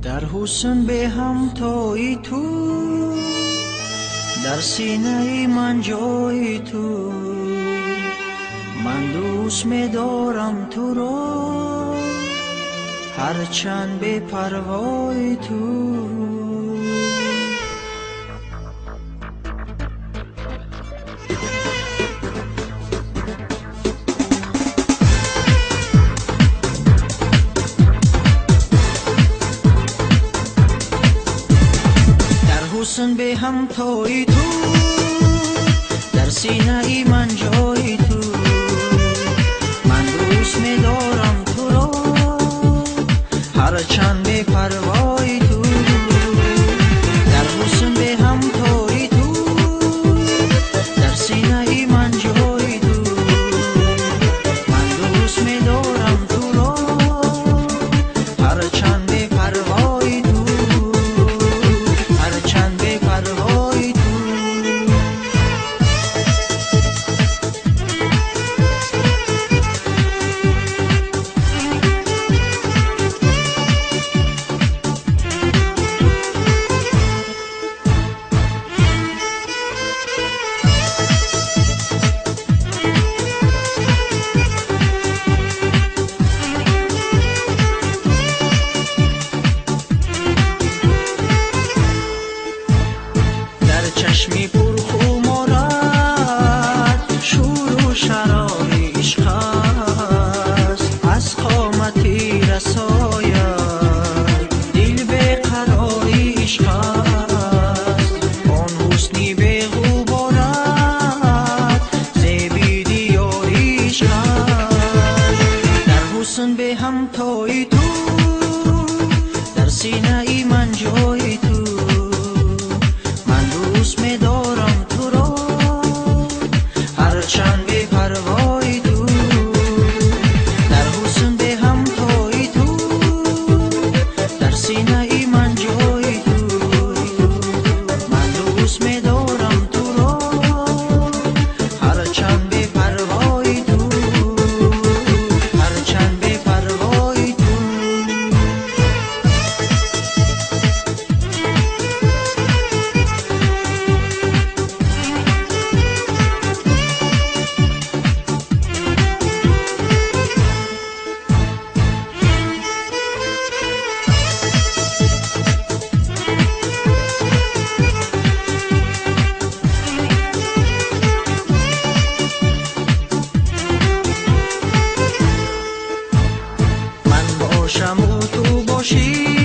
در حسن به همتای تو، در سینه من جای تو، من دوست می‌دارم تو را هرچند به پروای تو. حسن به همتای تو، در سینه ای من جای تو، من دوست می‌دارم تو را هرچند به پروای تو. در حسن به همتای تو، در سینه ای من جای تو، من دوست می‌دارم تو را هرچند به پروای تو. چشمی پرخمارت شور و شرار عشق است، از قامتی رساید دل به قراری عشق است. آن حسنی به غبارت زیبی دیاری عشق است. در حسن به همتای تو، در سینه ای من جای تو، دوست می‌دارم تو را هرچند به پروای تو. در حسن به همتای تو، در سینه ای من جای تو، من دوست می‌دارم تو را هرچند به پروای تو، هرچند به پروای تو. باشم و تو باشی